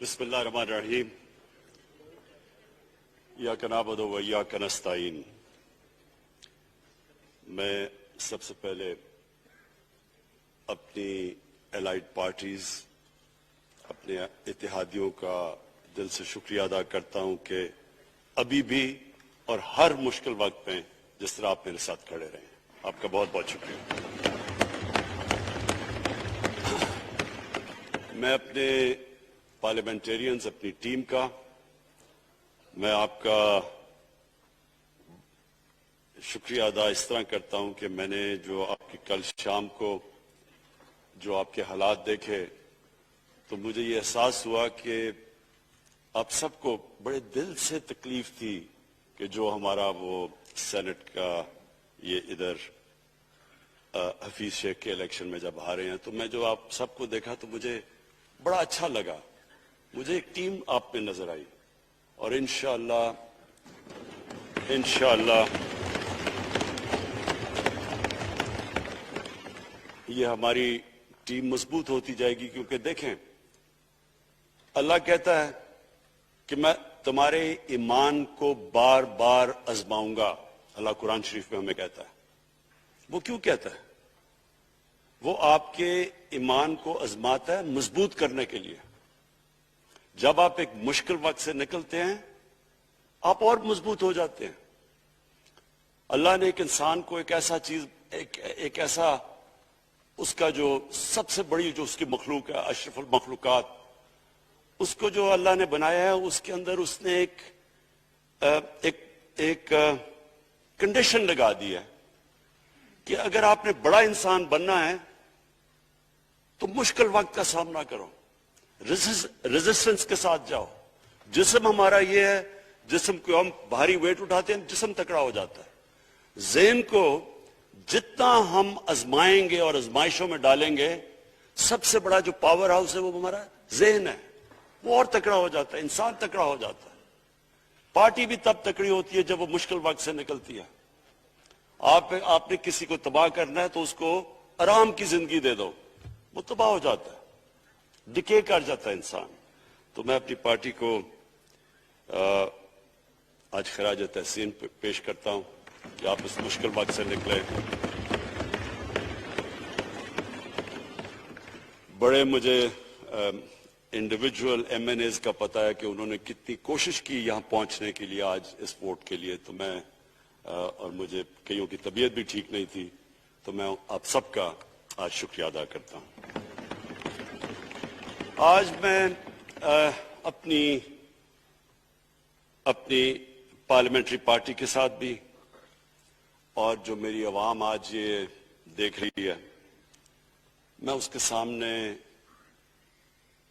بسم اللہ الرحمن الرحیم ایاک نعبد و ایاک نستعین۔ میں سب سے پہلے اپنی الائڈ پارٹیز، اپنے اتحادیوں کا دل سے شکریہ ادا کرتا ہوں کہ ابھی بھی اور ہر مشکل وقت میں جس طرح آپ میرے ساتھ کھڑے رہے ہیں، آپ کا بہت بہت شکریہ۔ میں اپنے پارلیمنٹیرینز، اپنی ٹیم کا، میں آپ کا شکریہ ادا اس طرح کرتا ہوں کہ میں نے جو آپ کی کل شام کو جو آپ کے حالات دیکھے تو مجھے یہ احساس ہوا کہ آپ سب کو بڑے دل سے تکلیف تھی کہ جو ہمارا وہ سینٹ کا یہ ادھر حفیظ شیخ کے الیکشن میں جب ہارے ہیں، تو میں جو آپ سب کو دیکھا تو مجھے بڑا اچھا لگا۔ مجھے ایک ٹیم آپ میں نظر آئی اور انشاءاللہ یہ ہماری ٹیم مضبوط ہوتی جائے گی، کیونکہ دیکھیں اللہ کہتا ہے کہ میں تمہارے ایمان کو بار بار آزماؤں گا۔ اللہ قرآن شریف میں ہمیں کہتا ہے۔ وہ کیوں کہتا ہے؟ وہ آپ کے ایمان کو آزماتا ہے مضبوط کرنے کے لیے۔ جب آپ ایک مشکل وقت سے نکلتے ہیں آپ اور مضبوط ہو جاتے ہیں۔ اللہ نے ایک انسان کو ایک ایسا چیز، ایک ایسا اس کا جو سب سے بڑی جو اس کی مخلوق ہے، اشرف المخلوقات، اس کو جو اللہ نے بنایا ہے، اس کے اندر اس نے ایک کنڈیشن لگا دی ہے کہ اگر آپ نے بڑا انسان بننا ہے تو مشکل وقت کا سامنا کرو، ریزسٹنس کے ساتھ جاؤ۔ جسم ہمارا یہ ہے، جسم کو ہم بھاری ویٹ اٹھاتے ہیں، جسم تکڑا ہو جاتا ہے۔ ذہن کو جتنا ہم آزمائیں گے اور آزمائشوں میں ڈالیں گے، سب سے بڑا جو پاور ہاؤس ہے وہ ہمارا ذہن ہے، وہ اور تکڑا ہو جاتا ہے، انسان تکڑا ہو جاتا ہے۔ پارٹی بھی تب تکڑی ہوتی ہے جب وہ مشکل وقت سے نکلتی ہے۔ آپ نے کسی کو تباہ کرنا ہے تو اس کو آرام کی زندگی دے دو، وہ تباہ ہو جاتا ہے، ڈکے کر جاتا ہے انسان۔ تو میں اپنی پارٹی کو آج خراج تحسین پیش کرتا ہوں کہ آپ اس مشکل وقت سے نکلے۔ بڑے مجھے انڈیویجول ایم این ایز کا پتا ہے کہ انہوں نے کتنی کوشش کی یہاں پہنچنے کے لیے، آج اس ووٹ کے لیے۔ تو میں اور مجھے کئیوں کی طبیعت بھی ٹھیک نہیں تھی، تو میں آپ سب کا آج شکریہ ادا کرتا ہوں۔ آج میں اپنی پارلیمنٹری پارٹی کے ساتھ بھی، اور جو میری عوام آج یہ دیکھ رہی ہے، میں اس کے سامنے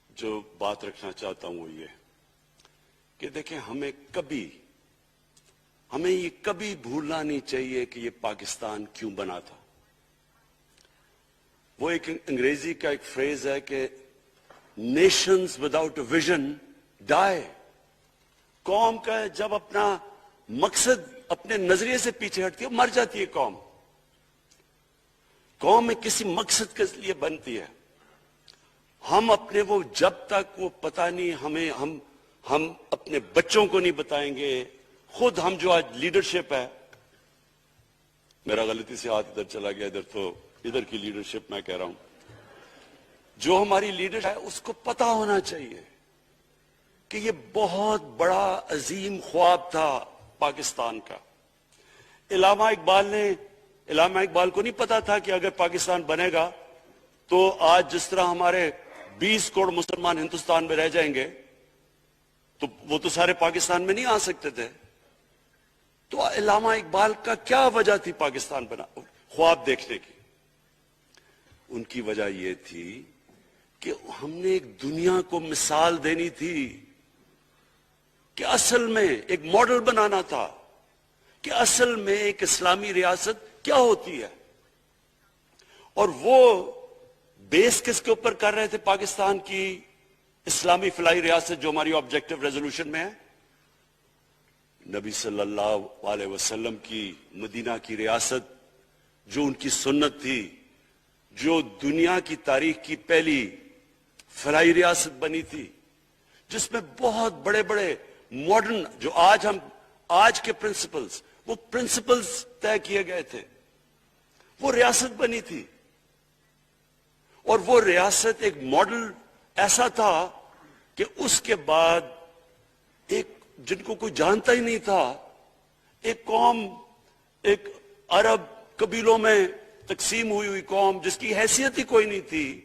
جو بات رکھنا چاہتا ہوں وہ یہ کہ دیکھیں، ہمیں یہ کبھی بھولنا نہیں چاہیے کہ یہ پاکستان کیوں بنا تھا۔ وہ ایک انگریزی کا ایک فریز ہے کہ نیشنز وداؤٹ اے ویژن ڈائی۔ قوم کا جب اپنا مقصد اپنے نظریے سے پیچھے ہٹتی ہے، مر جاتی ہے قوم۔ قوم میں کسی مقصد کے لیے بنتی ہے۔ ہم اپنے وہ جب تک وہ پتہ نہیں ہم اپنے بچوں کو نہیں بتائیں گے، خود ہم جو آج لیڈرشپ ہے، میرا غلطی سے ہاتھ ادھر چلا گیا، ادھر کی لیڈرشپ میں کہہ رہا ہوں، جو ہماری لیڈر ہے اس کو پتہ ہونا چاہیے کہ یہ بہت بڑا عظیم خواب تھا پاکستان کا۔ علامہ اقبال کو نہیں پتا تھا کہ اگر پاکستان بنے گا تو آج جس طرح ہمارے 20 کروڑ مسلمان ہندوستان میں رہ جائیں گے، تو وہ تو سارے پاکستان میں نہیں آ سکتے تھے۔ تو علامہ اقبال کا کیا وجہ تھی پاکستان بنا خواب دیکھنے کی؟ ان کی وجہ یہ تھی کہ ہم نے ایک دنیا کو مثال دینی تھی، کہ اصل میں ایک ماڈل بنانا تھا کہ اصل میں ایک اسلامی ریاست کیا ہوتی ہے۔ اور وہ بیس کس کے اوپر کر رہے تھے پاکستان کی اسلامی فلاحی ریاست جو ہماری آبجیکٹو ریزولوشن میں ہے؟ نبی صلی اللہ علیہ وسلم کی مدینہ کی ریاست، جو ان کی سنت تھی، جو دنیا کی تاریخ کی پہلی فلاحی ریاست بنی تھی، جس میں بہت بڑے بڑے ماڈرن جو آج کے پرنسپلز، وہ پرنسپلز طے کیے گئے تھے. وہ ریاست بنی تھی، اور وہ ریاست ایک ماڈل ایسا تھا کہ اس کے بعد ایک جن کو کوئی جانتا ہی نہیں تھا، ایک قوم، ایک عرب قبیلوں میں تقسیم ہوئی قوم جس کی حیثیت ہی کوئی نہیں تھی،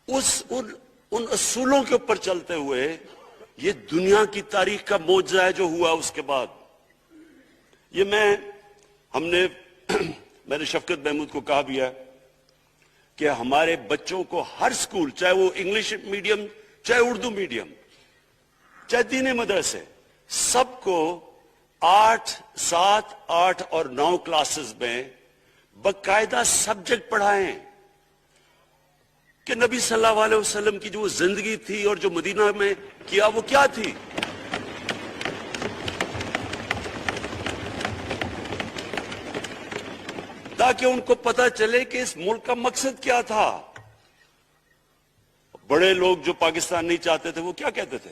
ان اصولوں کے اوپر چلتے ہوئے یہ دنیا کی تاریخ کا معجزہ ہے جو ہوا اس کے بعد. یہ میں نے شفقت محمود کو کہا بھی ہے کہ ہمارے بچوں کو ہر سکول، چاہے وہ انگلش میڈیم، چاہے اردو میڈیم، چاہے دینی مدرسے، سب کو 8، 7، 8 اور 9 کلاسز میں باقاعدہ سبجیکٹ پڑھائیں کہ نبی صلی اللہ علیہ وسلم کی جو زندگی تھی اور جو مدینہ میں کیا وہ کیا تھی. تاکہ ان کو پتا چلے کہ اس ملک کا مقصد کیا تھا. بڑے لوگ جو پاکستان نہیں چاہتے تھے وہ کیا کہتے تھے؟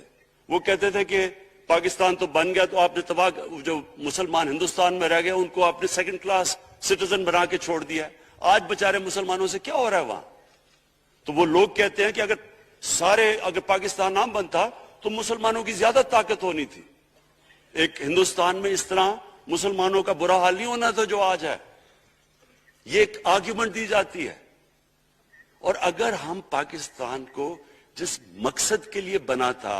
وہ کہتے تھے کہ پاکستان تو بن گیا تو آپ نے تباہ، جو مسلمان ہندوستان میں رہ گئے ان کو آپ نے سیکنڈ کلاس سٹیزن بنا کے چھوڑ دیا. آج بیچارے مسلمانوں سے کیا ہو رہا ہے وہاں؟ تو وہ لوگ کہتے ہیں کہ اگر پاکستان نہ بنتا تو مسلمانوں کی زیادہ طاقت ہونی تھی. ایک ہندوستان میں اس طرح مسلمانوں کا برا حال نہیں ہونا تھا جو آج ہے. یہ ایک آرگیومنٹ دی جاتی ہے. اور اگر ہم پاکستان کو جس مقصد کے لیے بنا تھا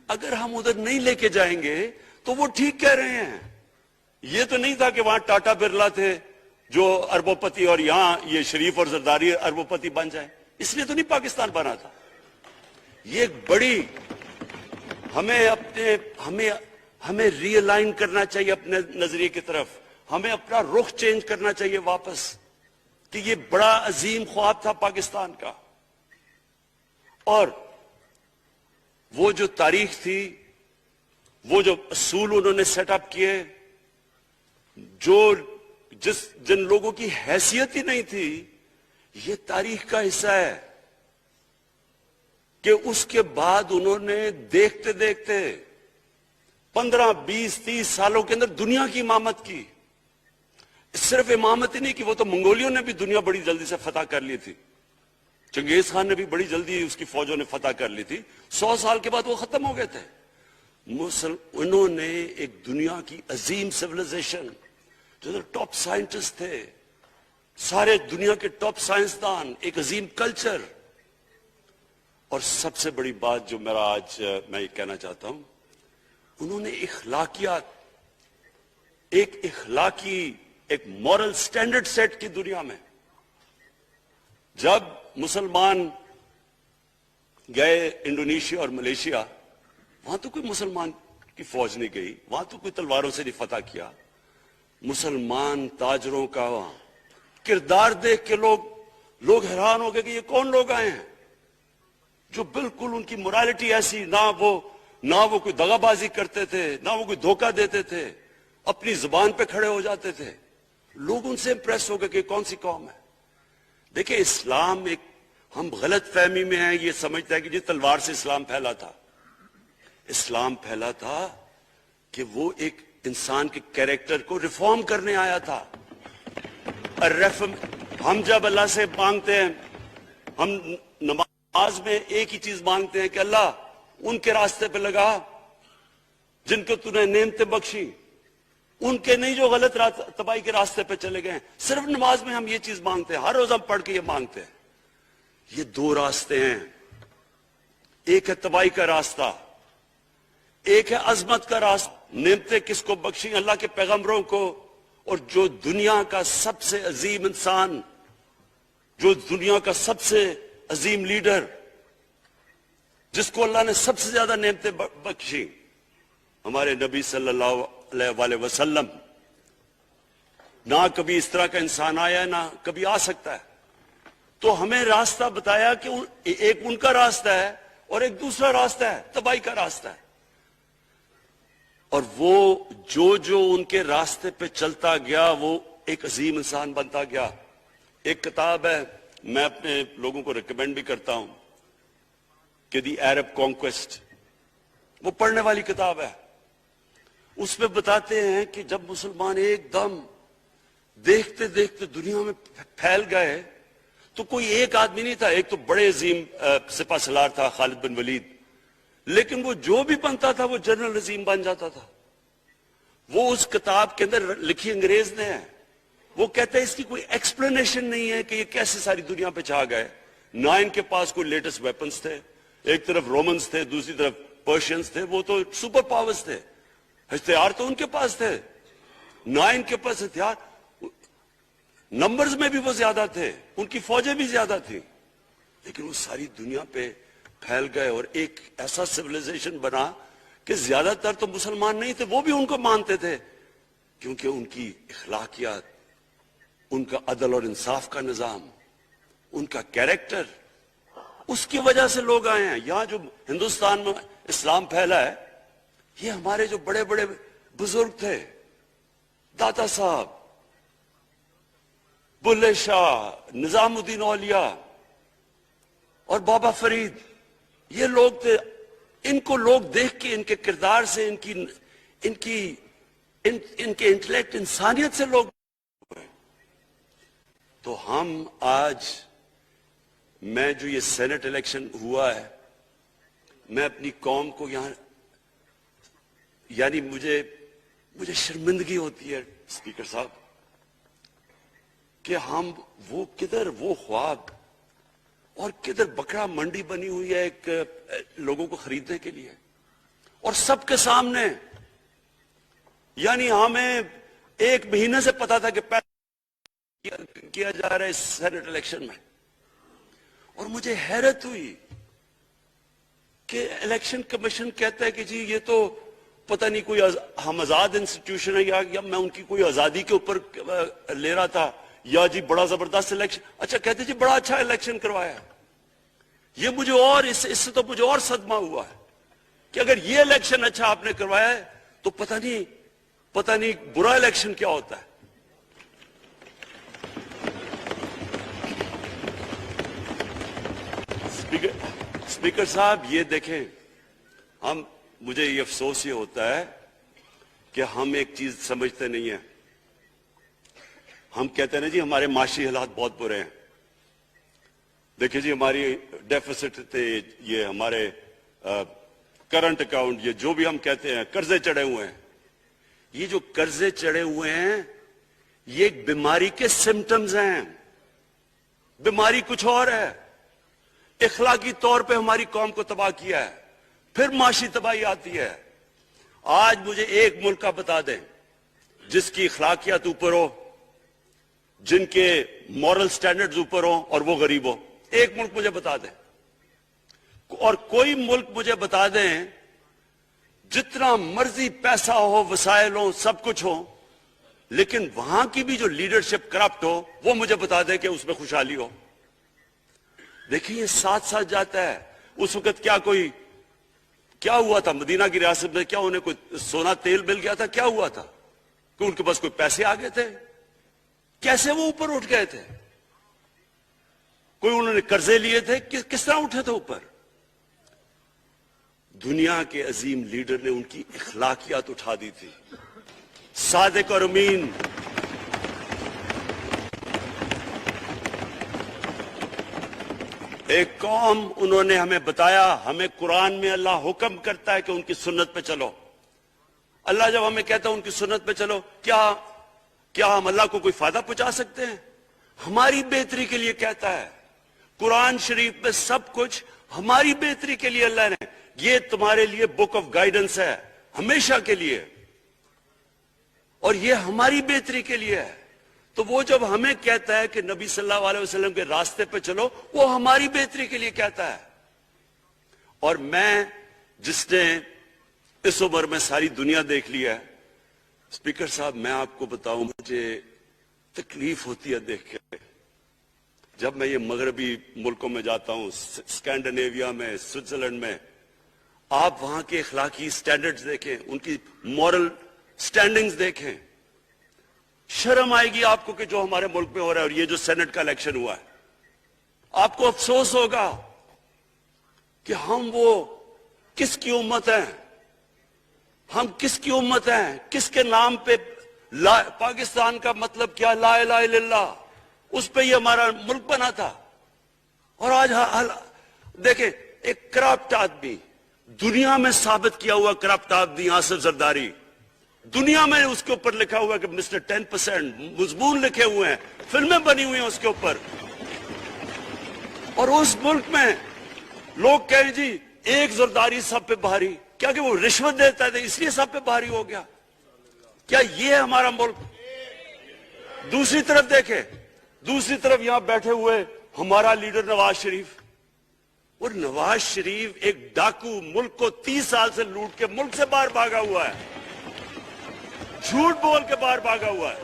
اگر ہم ادھر نہیں لے کے جائیں گے تو وہ ٹھیک کہہ رہے ہیں. یہ تو نہیں تھا کہ وہاں ٹاٹا برلا تھے جو اربوں پتی اور یہاں یہ شریف اور زرداری اربوں پتی بن جائیں. اس لیے تو نہیں پاکستان بنا تھا. یہ ایک بڑی ہمیں ری الائن کرنا چاہیے اپنے نظریے کی طرف. ہمیں اپنا رخ چینج کرنا چاہیے واپس کہ یہ بڑا عظیم خواب تھا پاکستان کا. اور وہ جو تاریخ تھی، وہ جو اصول انہوں نے سیٹ اپ کیے، جن لوگوں کی حیثیت ہی نہیں تھی، یہ تاریخ کا حصہ ہے کہ اس کے بعد انہوں نے دیکھتے دیکھتے 15، 20، 30 سالوں کے اندر دنیا کی امامت کی. صرف امامت ہی نہیں کی، وہ تو منگولیوں نے بھی دنیا بڑی جلدی سے فتح کر لی تھی. چنگیز خان نے بھی بڑی جلدی اس کی فوجوں نے فتح کر لی تھی. 100 سال کے بعد وہ ختم ہو گئے تھے. انہوں نے ایک دنیا کی عظیم سیویلائزیشن، جو ٹاپ سائنٹسٹ تھے، سارے دنیا کے ٹاپ سائنسدان، ایک عظیم کلچر. اور سب سے بڑی بات جو آج میں یہ کہنا چاہتا ہوں، انہوں نے اخلاقیات، ایک مورل سٹینڈرڈ سیٹ کی دنیا میں. جب مسلمان گئے انڈونیشیا اور ملیشیا، وہاں تو کوئی مسلمان کی فوج نہیں گئی، وہاں تو کوئی تلواروں سے نہیں فتح کیا. مسلمان تاجروں کا وہاں کردار دیکھ کے لوگ حیران ہو گئے کہ یہ کون لوگ آئے ہیں جو بالکل ان کی مورالٹی ایسی، نہ وہ کوئی دغا بازی کرتے تھے، نہ وہ کوئی دھوکہ دیتے تھے، اپنی زبان پہ کھڑے ہو جاتے تھے. لوگ ان سے امپریس ہو گئے کہ کون سی قوم ہے. دیکھیں اسلام ہم غلط فہمی میں ہیں، یہ سمجھتا ہے کہ جی تلوار سے اسلام پھیلا تھا. اسلام پھیلا تھا کہ وہ ایک انسان کے کیریکٹر کو ریفارم کرنے آیا تھا. ہم جب اللہ سے مانگتے ہیں، ہم نماز میں ایک ہی چیز مانگتے ہیں کہ اللہ ان کے راستے پہ لگا جن کو تو نے نعمتیں بخشی، ان کے نہیں جو غلط تباہی کے راستے پہ چلے گئے. صرف نماز میں ہم یہ چیز مانگتے ہیں، ہر روز ہم پڑھ کے یہ مانگتے ہیں. یہ 2 راستے ہیں، ایک ہے تباہی کا راستہ، ایک ہے عظمت کا راستہ. نعمتیں کس کو بخشی؟ اللہ کے پیغمبروں کو. اور جو دنیا کا سب سے عظیم انسان، جو دنیا کا سب سے عظیم لیڈر، جس کو اللہ نے سب سے زیادہ نعمتیں بخشی، ہمارے نبی صلی اللہ علیہ وسلم. نہ کبھی اس طرح کا انسان آیا نہ کبھی آ سکتا ہے. تو ہمیں راستہ بتایا کہ ایک ان کا راستہ ہے اور ایک دوسرا راستہ ہے، تباہی کا راستہ ہے. اور وہ جو ان کے راستے پہ چلتا گیا وہ ایک عظیم انسان بنتا گیا. ایک کتاب ہے، میں اپنے لوگوں کو ریکمینڈ بھی کرتا ہوں، کہ دی عرب کانکویسٹ، وہ پڑھنے والی کتاب ہے. اس میں بتاتے ہیں کہ جب مسلمان ایک دم دیکھتے دیکھتے دنیا میں پھیل گئے تو کوئی ایک آدمی نہیں تھا. ایک تو بڑے عظیم سپہ سالار تھا خالد بن ولید، لیکن وہ جو بھی بنتا تھا وہ جنرل عظیم بن جاتا تھا. وہ اس کتاب کے اندر لکھی انگریز نے ہے. وہ کہتے ہیں اس کی کوئی ایکسپلینیشن نہیں ہے کہ یہ کیسے ساری دنیا پہ چھا گئے. نہ ان کے پاس کوئی لیٹسٹ ویپنز تھے، ایک طرف رومنز تھے، دوسری طرف پرشینز تھے، وہ تو سپر پاورز تھے، ہتھیار تو ان کے پاس تھے. نہ ان کے پاس ہتھیار، نمبرز میں بھی وہ زیادہ تھے، ان کی فوجیں بھی زیادہ تھیں، لیکن وہ ساری دنیا پہ پھیل گئے اور ایک ایسا سیولائزیشن بنا کہ زیادہ تر تو مسلمان نہیں تھے، وہ بھی ان کو مانتے تھے، کیونکہ ان کی اخلاقیات، ان کا عدل اور انصاف کا نظام، ان کا کیریکٹر، اس کی وجہ سے لوگ آئے ہیں. یہاں جو ہندوستان میں اسلام پھیلا ہے، یہ ہمارے جو بڑے بڑے بزرگ تھے، داتا صاحب، بلے شاہ، نظام الدین اولیاء اور بابا فرید، یہ لوگ تھے. ان کو لوگ دیکھ کے، ان کے کردار سے، ان کے انٹلیکٹ، انسانیت سے لوگ. تو ہم آج، میں جو یہ سینٹ الیکشن ہوا ہے، میں اپنی قوم کو یہاں، یعنی مجھے شرمندگی ہوتی ہے اسپیکر صاحب کہ ہم وہ کدھر وہ خواب اور کدھر بکرا منڈی بنی ہوئی ہے ایک لوگوں کو خریدنے کے لیے، اور سب کے سامنے. یعنی ہمیں ایک مہینے سے پتا تھا کہ کیا جا رہا ہے اس سینٹ الیکشن میں، اور مجھے حیرت ہوئی کہ الیکشن کمیشن کہتا ہے کہ جی یہ تو پتہ نہیں کوئی ہم آزاد انسٹیٹیوشن ہے، یا میں ان کی کوئی آزادی کے اوپر لے رہا تھا، یا جی بڑا زبردست الیکشن. اچھا کہتے جی بڑا اچھا الیکشن کروایا. یہ مجھے اور اس سے تو مجھے اور صدمہ ہوا ہے کہ اگر یہ الیکشن اچھا آپ نے کروایا ہے تو پتہ نہیں برا الیکشن کیا ہوتا ہے. اسپیکر صاحب یہ دیکھیں، مجھے یہ افسوس یہ ہوتا ہے کہ ہم ایک چیز سمجھتے نہیں ہیں. ہم کہتے ہیں نا جی ہمارے معاشی حالات بہت برے ہیں. دیکھیں جی ہماری ڈیفیسٹ تھے، یہ ہمارے کرنٹ اکاؤنٹ، یہ جو بھی ہم کہتے ہیں، قرضے چڑھے ہوئے ہیں. یہ جو قرضے چڑھے ہوئے ہیں یہ ایک بیماری کے سمٹمز ہیں. بیماری کچھ اور ہے. اخلاقی طور پہ ہماری قوم کو تباہ کیا ہے، پھر معاشی تباہی آتی ہے. آج مجھے ایک ملک کا بتا دیں جس کی اخلاقیات اوپر ہو، جن کے مورل سٹینڈرڈز اوپر ہوں اور وہ غریب ہو. ایک ملک مجھے بتا دیں، اور کوئی ملک مجھے بتا دیں جتنا مرضی پیسہ ہو، وسائل ہو، سب کچھ ہو، لیکن وہاں کی بھی جو لیڈرشپ کرپٹ ہو، وہ مجھے بتا دیں کہ اس میں خوشحالی ہو. دیکھیں یہ ساتھ ساتھ جاتا ہے. اس وقت کیا ہوا تھا مدینہ کی ریاست میں؟ کیا انہیں کوئی سونا تیل مل گیا تھا؟ کیا ہوا تھا کہ ان کے پاس کوئی پیسے آ گئے تھے؟ کیسے وہ اوپر اٹھ گئے تھے؟ کوئی انہوں نے قرضے لیے تھے؟ کس طرح اٹھے تھے اوپر؟ دنیا کے عظیم لیڈر نے ان کی اخلاقیات اٹھا دی تھی. صادق اور امین، ایک قوم، انہوں نے ہمیں بتایا. ہمیں قرآن میں اللہ حکم کرتا ہے کہ ان کی سنت پہ چلو. اللہ جب ہمیں کہتا ہے ان کی سنت پہ چلو، کیا ہم اللہ کو کوئی فائدہ پہنچا سکتے ہیں؟ ہماری بہتری کے لیے کہتا ہے. قرآن شریف میں سب کچھ ہماری بہتری کے لیے اللہ نے، یہ تمہارے لیے بک آف گائیڈنس ہے ہمیشہ کے لیے، اور یہ ہماری بہتری کے لیے ہے. تو وہ جب ہمیں کہتا ہے کہ نبی صلی اللہ علیہ وسلم کے راستے پہ چلو، وہ ہماری بہتری کے لیے کہتا ہے. اور میں، جس نے اس عمر میں ساری دنیا دیکھ لی ہے، اسپیکر صاحب میں آپ کو بتاؤں، مجھے تکلیف ہوتی ہے دیکھ کے. جب میں یہ مغربی ملکوں میں جاتا ہوں، اسکینڈینیویا میں، سوئٹزرلینڈ میں، آپ وہاں کے اخلاقی سٹینڈرڈز دیکھیں، ان کی مورل سٹینڈنگز دیکھیں، شرم آئے گی آپ کو کہ جو ہمارے ملک میں ہو رہا ہے. اور یہ جو سینٹ کا الیکشن ہوا ہے، آپ کو افسوس ہوگا کہ ہم وہ کس کی امت ہیں، ہم کس کی امت ہیں، کس کے نام پہ پاکستان کا مطلب کیا، لا الہ الا اللہ، اس پہ یہ ہمارا ملک بنا تھا۔ اور آج دیکھیں ایک کرپٹ آدمی، دنیا میں ثابت کیا ہوا کرپٹ آدمی آصف زرداری، دنیا میں اس کے اوپر لکھا ہوا کہ مسٹر 10%، مضمون لکھے ہوئے ہیں، فلمیں بنی ہوئی ہیں اس کے اوپر، اور اس ملک میں لوگ کہیں جی ایک زرداری سب پہ بھاری، کیا کہ وہ رشوت دیتا تھا اس لیے سب پہ بھاری ہو گیا؟ کیا یہ ہے ہمارا ملک؟ دوسری طرف دیکھیں، دوسری طرف یہاں بیٹھے ہوئے ہمارا لیڈر نواز شریف، اور نواز شریف ایک ڈاکو، ملک کو 30 سال سے لوٹ کے ملک سے باہر بھاگا ہوا ہے، جھوٹ بول کے باہر بھاگا ہوا ہے،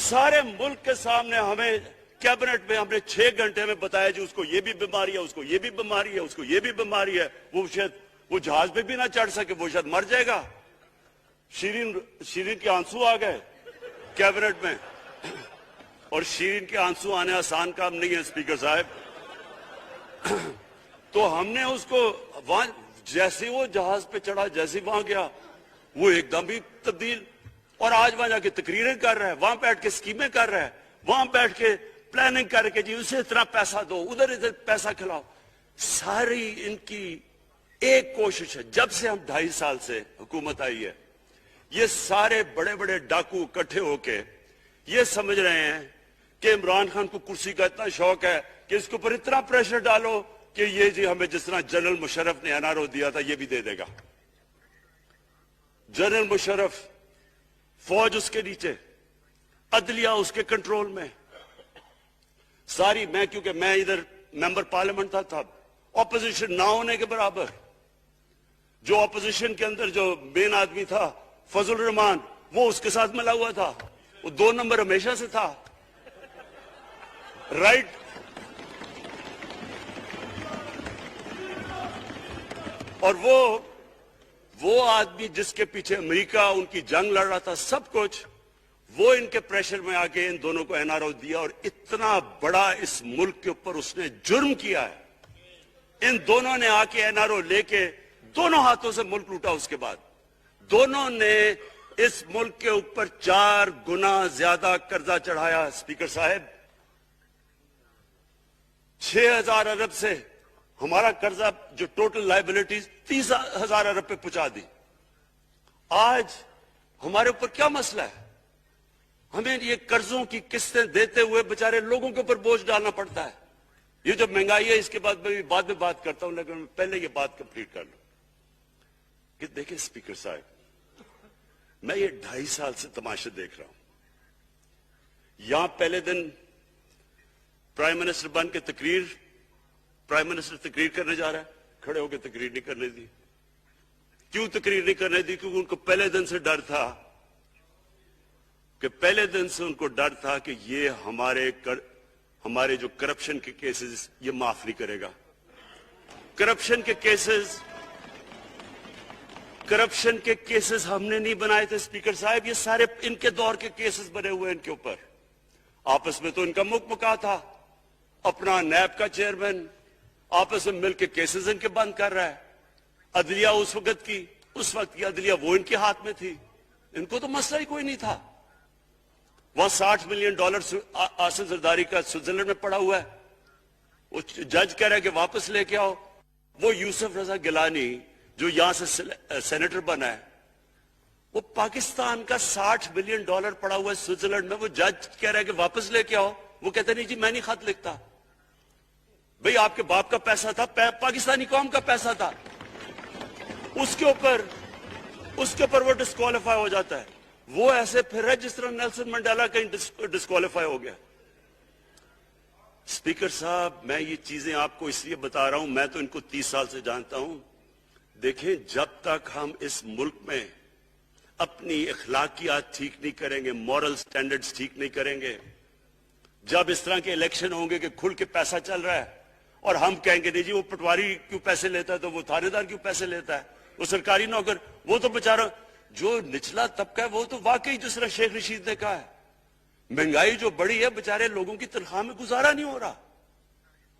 سارے ملک کے سامنے ہمیں کیبنٹ میں ہم نے 6 گھنٹے میں بتایا جی اس کو یہ بھی بیماری ہے، اس کو یہ بھی بیماری ہے، اس کو یہ بھی بیماری ہے، وہ شاید وہ جہاز پہ بھی نہ چڑھ سکے، وہ شاید مر جائے گا۔ شیرین کے آنسو آ گئے کیبنٹ میں، اور شیرین کے آنسو آنے آسان کام نہیں ہے اسپیکر صاحب۔ تو ہم نے اس کو وہاں جیسے وہ جہاز پہ چڑھا، جیسے وہاں گیا وہ ایک دم ہی تبدیل، اور آج وہاں جا کے تقریریں کر رہا ہے، وہاں بیٹھ کے سکیمیں کر رہا ہے، وہاں بیٹھ کے پلاننگ کر کے جی اسے اتنا پیسہ دو، ادھر ادھر پیسہ کھلاؤ۔ ساری ان کی ایک کوشش ہے، جب سے ہم 2.5 سال سے حکومت آئی ہے، یہ سارے بڑے بڑے ڈاکو اکٹھے ہو کے یہ سمجھ رہے ہیں کہ عمران خان کو کرسی کا اتنا شوق ہے کہ اس کے اوپر اتنا پریشر ڈالو کہ یہ جی ہمیں جس طرح جنرل مشرف نے NRO دیا تھا یہ بھی دے دے گا۔ جنرل مشرف، فوج اس کے نیچے، عدلیہ اس کے کنٹرول میں، ساری میں کیونکہ میں ادھر ممبر پارلیمنٹ تھا اپوزیشن نہ ہونے کے برابر، جو اپوزیشن کے اندر جو مین آدمی تھا فضل الرحمان وہ اس کے ساتھ ملا ہوا تھا، وہ 2 نمبر ہمیشہ سے تھا، رائٹ۔ اور وہ آدمی جس کے پیچھے امریکہ ان کی جنگ لڑ رہا تھا، سب کچھ وہ ان کے پریشر میں آ کے ان دونوں کو NRO دیا، اور اتنا بڑا اس ملک کے اوپر اس نے جرم کیا ہے۔ ان دونوں نے آ کے NRO لے کے دونوں ہاتھوں سے ملک لوٹا، اس کے بعد دونوں نے اس ملک کے اوپر 4 گنا زیادہ قرضہ چڑھایا۔ اسپیکر صاحب 6,000 ارب سے ہمارا قرضہ جو ٹوٹل لائبلٹیز 30,000 ارب پہ پہنچا دی۔ آج ہمارے اوپر کیا مسئلہ ہے؟ ہمیں یہ قرضوں کی قسطیں دیتے ہوئے بیچارے لوگوں کے اوپر بوجھ ڈالنا پڑتا ہے۔ یہ جو مہنگائی ہے اس کے بعد میں بعد میں بات کرتا ہوں، لیکن میں پہلے یہ بات کمپلیٹ کر لوں کہ دیکھیں اسپیکر صاحب، میں یہ 2.5 سال سے تماشا دیکھ رہا ہوں۔ یہاں پہلے دن پرائم منسٹر بن کے پرائم منسٹر تقریر کرنے جا رہا ہے، کھڑے ہو کے تقریر نہیں کرنے دی۔ کیوں تقریر نہیں کرنے دی؟ کیونکہ ان کو پہلے دن سے ڈر تھا کہ یہ ہمارے جو کرپشن کے کیسز یہ معاف نہیں کرے گا۔ کرپشن کے کیسز ہم نے نہیں بنائے تھے اسپیکر صاحب، یہ سارے ان کے دور کے کیسز بنے ہوئے ان کے اوپر۔ آپس میں تو ان کا مکا تھا، اپنا نیب کا چیئرمین آپس میں مل کے کیسز ان کے بند کر رہا ہے۔ عدلیہ اس وقت کی عدلیہ وہ ان کے ہاتھ میں تھی، ان کو تو مسئلہ ہی کوئی نہیں تھا۔ وہاں $60 ملین آصف زرداری کا سوئٹزرلینڈ میں پڑا ہوا ہے، وہ جج کہہ رہا ہے کہ واپس لے کے آؤ۔ وہ یوسف رضا گیلانی جو یہاں سے سینیٹر بنا ہے، وہ پاکستان کا $60 ملین پڑا ہوا ہے سوئٹزرلینڈ میں، وہ جج کہہ رہا ہے کہ واپس لے کے آؤ، وہ کہتے نہیں جی میں نہیں خط لکھتا۔ بھئی آپ کے باپ کا پیسہ تھا، پاکستانی قوم کا پیسہ تھا، اس کے اوپر وہ ڈسکوالیفائی ہو جاتا ہے۔ وہ ایسے پھر ہے جس طرح نیلسن منڈیلا کہیں ڈسکوالیفائی ہو گیا۔ اسپیکر صاحب میں یہ چیزیں آپ کو اس لیے بتا رہا ہوں، میں تو ان کو 30 سال سے جانتا ہوں۔ دیکھیں جب تک ہم اس ملک میں اپنی اخلاقیات ٹھیک نہیں کریں گے، مورل سٹینڈرڈز ٹھیک نہیں کریں گے، جب اس طرح کے الیکشن ہوں گے کہ کھل کے پیسہ چل رہا ہے اور ہم کہیں گے نہیں جی وہ پٹواری کیوں پیسے لیتا ہے، تو وہ تھانے دار کیوں پیسے لیتا ہے، وہ سرکاری نوکر، وہ تو بیچارہ جو نچلا طبقہ ہے وہ تو واقعی جس طرح شیخ رشید نے کہا ہے، مہنگائی جو بڑی ہے بیچارے لوگوں کی تنخواہ میں گزارا نہیں ہو رہا۔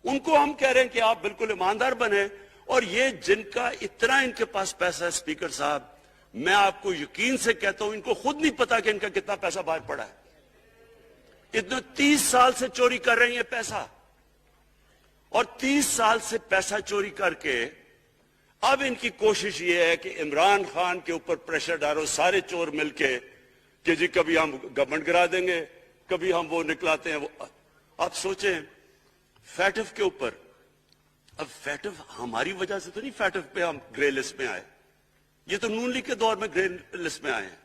ان کو ہم کہہ رہے ہیں کہ آپ بالکل ایماندار بنیں. اور یہ جن کا اتنا ان کے پاس پیسہ ہے اسپیکر صاحب, میں آپ کو یقین سے کہتا ہوں ان کو خود نہیں پتا کہ ان کا کتنا پیسہ باہر پڑا ہے. اتنا 30 سال سے چوری کر رہے ہیں یہ پیسہ, اور 30 سال سے پیسہ چوری کر کے اب ان کی کوشش یہ ہے کہ عمران خان کے اوپر پریشر ڈالو سارے چور مل کے کہ جی کبھی ہم گورنمنٹ گرا دیں گے, کبھی ہم وہ نکلاتے ہیں وہ. آپ سوچیں فیٹف کے اوپر, اب فیٹف ہماری وجہ سے تو نہیں فیٹف پہ ہم گرے لسٹ میں آئے, یہ تو نون لیگ کے دور میں گرے لسٹ میں آئے ہیں.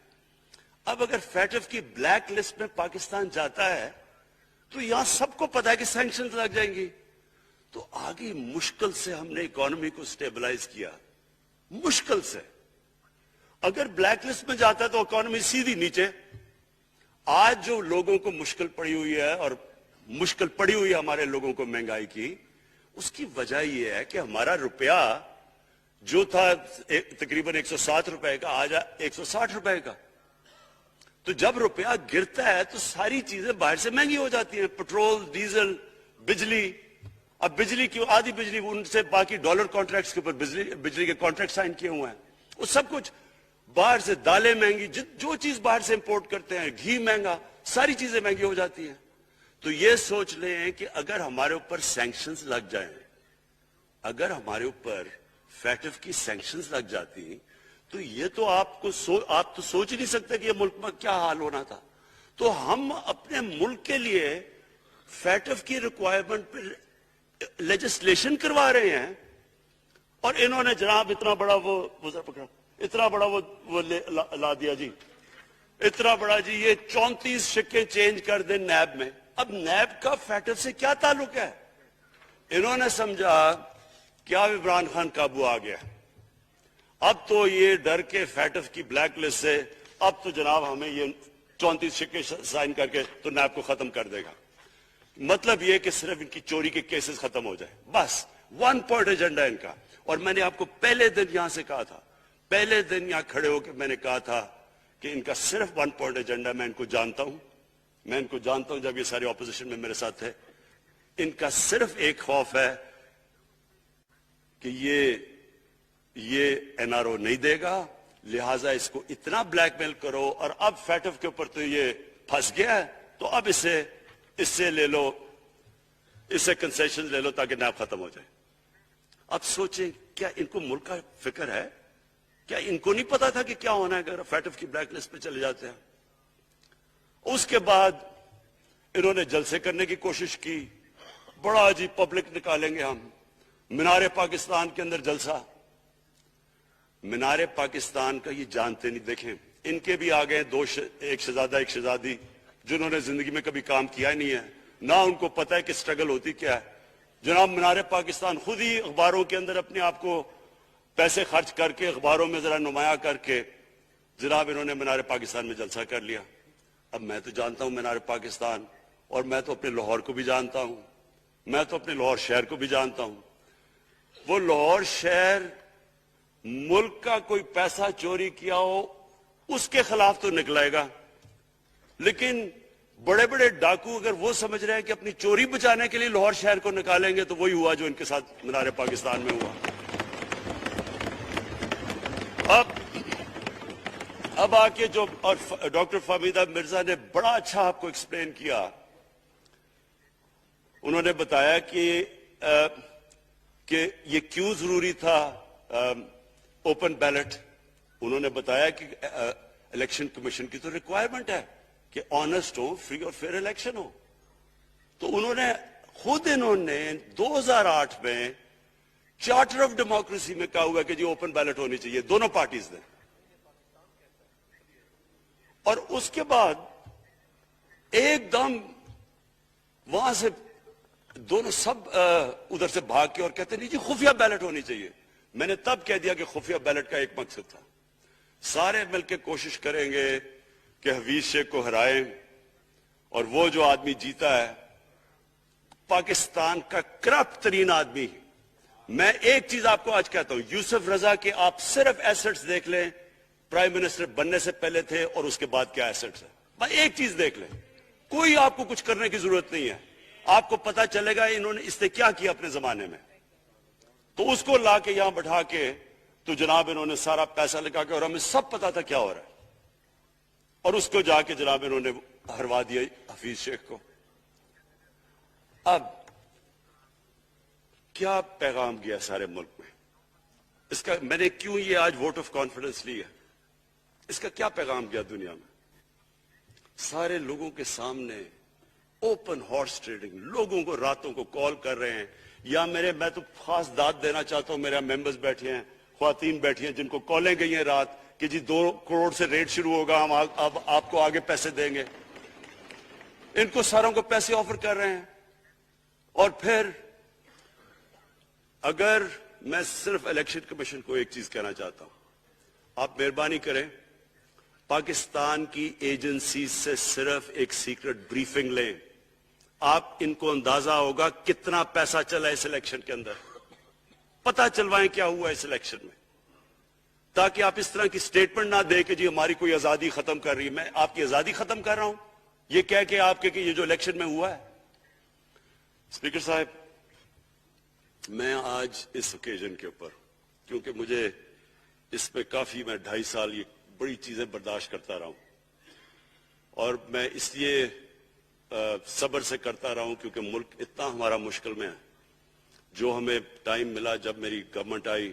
اب اگر فیٹف کی بلیک لسٹ میں پاکستان جاتا ہے تو یہاں سب کو پتا ہے کہ سینکشنز لگ جائیں گی. تو آگے مشکل سے ہم نے اکانومی کو سٹیبلائز کیا, مشکل سے. اگر بلیک لسٹ میں جاتا ہے تو اکانومی سیدھی نیچے. آج جو لوگوں کو مشکل پڑی ہوئی ہے, اور مشکل پڑی ہوئی ہے ہمارے لوگوں کو مہنگائی کی, اس کی وجہ یہ ہے کہ ہمارا روپیہ جو تھا تقریباً 107 روپے کا, آج 160 روپے کا. تو جب روپیہ گرتا ہے تو ساری چیزیں باہر سے مہنگی ہو جاتی ہیں, پٹرول, ڈیزل, بجلی. اب بجلی کی آدھی بجلی ان سے باقی ڈالر کانٹریکٹس کے اوپر بجلی کے کانٹریکٹ سائن کیے ہوئے ہیں, وہ سب کچھ باہر سے. دالیں مہنگی, جو چیز باہر سے امپورٹ کرتے ہیں, گھی مہنگا, ساری چیزیں مہنگی ہو جاتی ہیں. تو یہ سوچ لیں کہ اگر ہمارے اوپر سینکشنز لگ جائیں, اگر ہمارے اوپر فیٹف کی سینکشنز لگ جاتی تو یہ تو آپ تو سوچ ہی نہیں سکتے کہ یہ ملک میں کیا حال ہونا تھا. تو ہم اپنے ملک کے لیے فیٹف کی ریکوائرمنٹ پہ لیجسلیشن کروا رہے ہیں, اور انہوں نے جناب اتنا بڑا اتنا بڑا وہ لا دیا جی, اتنا بڑا جی, یہ 34 سکے چینج کر دیں نیب میں. اب نیب کا فیٹف سے کیا تعلق ہے؟ انہوں نے سمجھا کہ اب عمران خان قابو آ گیا, اب تو یہ ڈر کے فیٹف کی بلیک لسٹ سے, اب تو جناب ہمیں یہ 34 سکے سائن کر کے تو نیب کو ختم کر دے گا. مطلب یہ کہ صرف ان کی چوری کے کیسز ختم ہو جائے, بس 1 پوائنٹ ایجنڈا ان کا. اور میں نے آپ کو پہلے دن یہاں سے کہا تھا, پہلے دن یہاں کھڑے ہو کے میں نے کہا تھا کہ ان کا صرف 1 پوائنٹ ایجنڈا. میں ان کو جانتا ہوں, میں ان کو جانتا ہوں, جب یہ سارے اپوزیشن میں میرے ساتھ تھے. ان کا صرف ایک خوف ہے کہ یہ این آر او نہیں دے گا, لہٰذا اس کو اتنا بلیک میل کرو. اور اب فیٹف کے اوپر تو یہ پھنس گیا ہے, تو اب اس سے لے لو, اس سے کنسیشن لے لو تاکہ نیب ختم ہو جائے. اب سوچیں, کیا ان کو ملک کا فکر ہے؟ کیا ان کو نہیں پتا تھا کہ کیا ہونا ہے اگر فیٹف کی بلیک لسٹ پہ چلے جاتے ہیں؟ اس کے بعد انہوں نے جلسے کرنے کی کوشش کی, بڑا جی پبلک نکالیں گے ہم, مینار پاکستان کے اندر جلسہ. مینار پاکستان کا یہ جانتے نہیں. دیکھیں ان کے بھی آگئے ایک شہزادہ ایک شہزادی جنہوں نے زندگی میں کبھی کام کیا ہی نہیں ہے, نہ ان کو پتہ ہے کہ سٹرگل ہوتی کیا ہے. جناب مینار پاکستان خود ہی اخباروں کے اندر اپنے آپ کو پیسے خرچ کر کے, اخباروں میں ذرا نمایاں کر کے, جناب انہوں نے مینار پاکستان میں جلسہ کر لیا. اب میں تو جانتا ہوں مینار پاکستان, اور میں تو اپنے لاہور کو بھی جانتا ہوں, میں تو اپنے لاہور شہر کو بھی جانتا ہوں. وہ لاہور شہر ملک کا کوئی پیسہ چوری کیا ہو اس کے خلاف تو نکلائے گا, لیکن بڑے بڑے ڈاکو اگر وہ سمجھ رہے ہیں کہ اپنی چوری بچانے کے لیے لاہور شہر کو نکالیں گے تو وہی ہوا جو ان کے ساتھ مینار پاکستان میں ہوا. اب آ کے جو اور ڈاکٹر فہمیدہ مرزا نے بڑا اچھا آپ کو ایکسپلین کیا. انہوں نے بتایا کہ یہ کیوں ضروری تھا اوپن بیلٹ. انہوں نے بتایا کہ الیکشن کمیشن کی تو ریکوائرمنٹ ہے کہ آنسٹ ہو, فری اور فیئر الیکشن ہو. تو انہوں نے 2008 میں چارٹر آف ڈیموکریسی میں کہا ہوا کہ جی اوپن بیلٹ ہونی چاہیے دونوں پارٹیز نے. اور اس کے بعد ایک دم وہاں سے دونوں سب ادھر سے بھاگ کے اور کہتے نہیں جی خفیہ بیلٹ ہونی چاہیے. میں نے تب کہہ دیا کہ خفیہ بیلٹ کا ایک مقصد تھا, سارے مل کے کوشش کریں گے کہ حفیظ شیخ کو ہرائیں, اور وہ جو آدمی جیتا ہے پاکستان کا کرپٹ ترین آدمی. میں ایک چیز آپ کو آج کہتا ہوں, یوسف رضا کے آپ صرف ایسٹس دیکھ لیں, پرائم منسٹر بننے سے پہلے تھے اور اس کے بعد کیا ایسٹس ہے, بس ایک چیز دیکھ لیں, کوئی آپ کو کچھ کرنے کی ضرورت نہیں ہے. آپ کو پتا چلے گا انہوں نے اس نے کیا کیا اپنے زمانے میں. تو اس کو لا کے یہاں بٹھا کے تو جناب انہوں نے سارا پیسہ لگا کے, اور ہمیں سب پتا تھا کیا ہو رہا ہے, اور اس کو جا کے جناب انہوں نے ہروا دیا حفیظ شیخ کو. اب کیا پیغام گیا سارے ملک میں اس کا؟ میں نے کیوں یہ آج ووٹ آف کانفیڈنس لی ہے, اس کا کیا پیغام گیا دنیا میں؟ سارے لوگوں کے سامنے اوپن ہارس ٹریڈنگ, لوگوں کو راتوں کو کال کر رہے ہیں, یا میں تو خاص داد دینا چاہتا ہوں, میرے ممبرز بیٹھے ہیں, خواتین بیٹھی ہیں جن کو کالیں گئی ہیں رات کہ جی 2 کروڑ سے ریٹ شروع ہوگا, ہم اب آپ کو آگے پیسے دیں گے. ان کو ساروں کو پیسے آفر کر رہے ہیں. اور پھر اگر میں صرف الیکشن کمیشن کو ایک چیز کہنا چاہتا ہوں, آپ مہربانی کریں پاکستان کی ایجنسی سے صرف ایک سیکرٹ بریفنگ لیں, آپ ان کو اندازہ ہوگا کتنا پیسہ چلا اس الیکشن کے اندر, پتہ چلوائیں کیا ہوا اس الیکشن میں, تاکہ آپ اس طرح کی سٹیٹمنٹ نہ دیں کہ جی ہماری کوئی آزادی ختم کر رہی ہے. میں آپ کی آزادی ختم کر رہا ہوں یہ کہہ کے آپ کہ یہ جو الیکشن میں ہوا ہے. اسپیکر صاحب, میں آج اس اوکیزن کے اوپر, کیونکہ مجھے اس میں کافی, میں 2.5 سال یہ بڑی چیزیں برداشت کرتا رہا ہوں, اور میں اس لیے صبر سے کرتا رہا ہوں کیونکہ ملک اتنا ہمارا مشکل میں ہے. جو ہمیں ٹائم ملا جب میری گورنمنٹ آئی,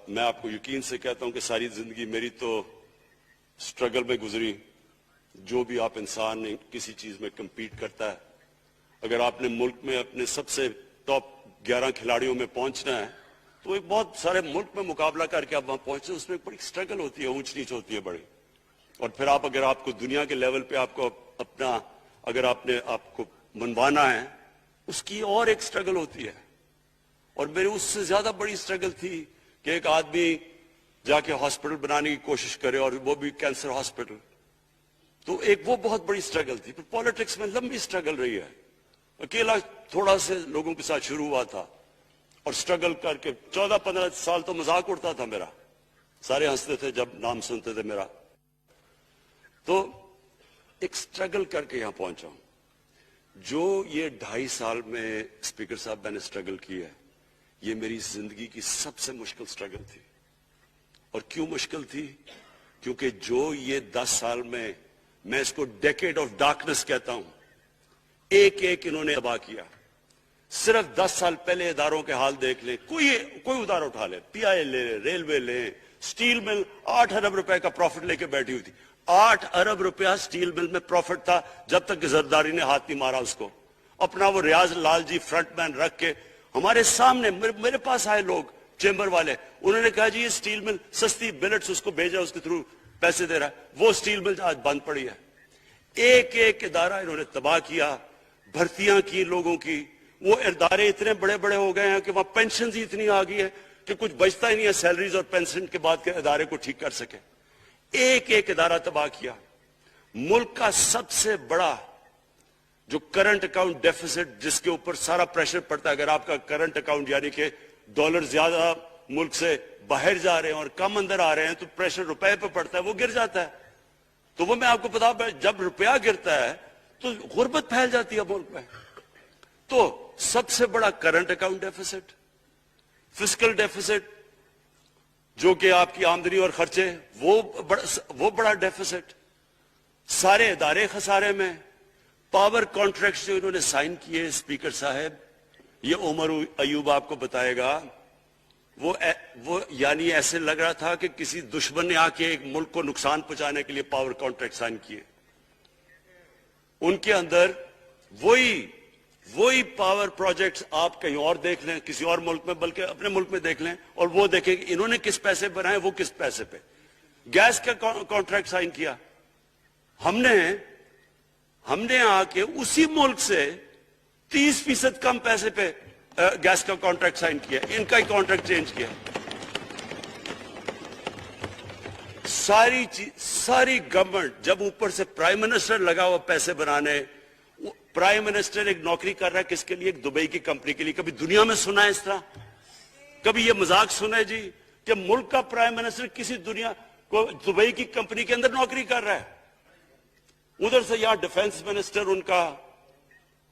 میں آپ کو یقین سے کہتا ہوں کہ ساری زندگی میری تو سٹرگل میں گزری. جو بھی آپ انسان کسی چیز میں کمپیٹ کرتا ہے, اگر آپ نے ملک میں اپنے سب سے ٹاپ 11 کھلاڑیوں میں پہنچنا ہے تو ایک بہت سارے ملک میں مقابلہ کر کے آپ وہاں پہنچتے ہیں, اس میں ایک بڑی سٹرگل ہوتی ہے, اونچ نیچ ہوتی ہے بڑی. اور پھر اگر آپ کو دنیا کے لیول پہ آپ کو اپنا, اگر آپ نے آپ کو منوانا ہے, اس کی اور ایک سٹرگل ہوتی ہے. اور میری اس سے زیادہ بڑی سٹرگل تھی کہ ایک آدمی جا کے ہاسپٹل بنانے کی کوشش کرے, اور وہ بھی کینسر ہاسپٹل. تو ایک وہ بہت بڑی سٹرگل تھی. پھر پالیٹکس میں لمبی سٹرگل رہی ہے. اکیلا تھوڑا سے لوگوں کے ساتھ شروع ہوا تھا, اور سٹرگل کر کے 14-15 سال تو مذاق اڑتا تھا میرا, سارے ہنستے تھے جب نام سنتے تھے میرا. تو ایک سٹرگل کر کے یہاں پہنچا ہوں. جو یہ 2.5 سال میں اسپیکر صاحب میں نے سٹرگل کی ہے, یہ میری زندگی کی سب سے مشکل سٹرگل تھی. اور کیوں مشکل تھی؟ کیونکہ جو یہ 10 سال میں اس کو ڈیکیڈ آف ڈارکنس کہتا ہوں, ایک ایک انہوں نے تباہ کیا. صرف 10 سال پہلے اداروں کے حال دیکھ لیں, کوئی ادارہ اٹھا لیں, پی آئی لے لیں, ریلوے لیں, سٹیل مل 8 ارب روپے کا پروفٹ لے کے بیٹھی ہوئی تھی. 8 ارب روپیہ سٹیل مل میں پروفٹ تھا جب تک کہ زرداری نے ہاتھ نہیں مارا اس کو. اپنا وہ ریاض لال جی فرنٹ مین رکھ کے ہمارے سامنے, میرے پاس آئے لوگ چیمبر والے, انہوں نے کہا جی یہ سٹیل مل سستی بلٹس اس کو بھیجا, اس کے تھرو پیسے دے رہا ہے. وہ سٹیل مل آج بند پڑی ہے. ایک ایک ادارہ انہوں نے تباہ کیا, بھرتیاں کی لوگوں کی. وہ ادارے اتنے بڑے بڑے ہو گئے ہیں کہ وہاں پینشنز ہی اتنی آ گئی ہے کہ کچھ بچتا ہی نہیں ہے سیلریز اور پینشن کے بعد کے ادارے کو ٹھیک کر سکے. ایک ایک ادارہ تباہ کیا. ملک کا سب سے بڑا جو کرنٹ اکاؤنٹ ڈیفیسٹ, جس کے اوپر سارا پریشر پڑتا ہے, اگر آپ کا کرنٹ اکاؤنٹ یعنی کہ ڈالر زیادہ ملک سے باہر جا رہے ہیں اور کم اندر آ رہے ہیں تو پریشر روپے پہ پڑتا ہے, وہ گر جاتا ہے. تو وہ میں آپ کو بتا, جب روپیہ گرتا ہے تو غربت پھیل جاتی ہے ملک میں. تو سب سے بڑا current account deficit, fiscal deficits جو کہ آپ کی آمدنی اور خرچے, وہ بڑا ڈیفیسٹ. سارے ادارے خسارے میں. پاور کانٹریکٹس جو انہوں نے سائن کیے اسپیکر صاحب, یہ عمر ایوب آپ کو بتائے گا, وہ یعنی ایسے لگ رہا تھا کہ کسی دشمن نے آ کے ایک ملک کو نقصان پہنچانے کے لیے پاور کانٹریکٹ سائن کیے. ان کے اندر وہی پاور پروجیکٹس آپ کہیں اور دیکھ لیں, کسی اور ملک میں, بلکہ اپنے ملک میں دیکھ لیں, اور وہ دیکھیں کہ انہوں نے کس پیسے بنائے, وہ کس پیسے پہ. گیس کا کانٹریکٹ سائن کیا ہم نے آ کے اسی ملک سے 30% کم پیسے پہ گیس کا کانٹریکٹ سائن کیا, ان کا ہی کانٹریکٹ چینج کیا. ساری گورنمنٹ جب اوپر سے پرائم منسٹر لگا ہوا پیسے بنانے. پرائم منسٹر ایک نوکری کر رہا ہے کس کے لیے؟ ایک دبئی کی کمپنی کے لیے. کبھی دنیا میں سنا ہے اس طرح؟ کبھی یہ مذاق سنا ہے جی کہ ملک کا پرائم منسٹر کسی دنیا کو دبئی کی کمپنی کے اندر نوکری کر رہا ہے؟ ادھر سے یہاں ڈیفنس منسٹر ان کا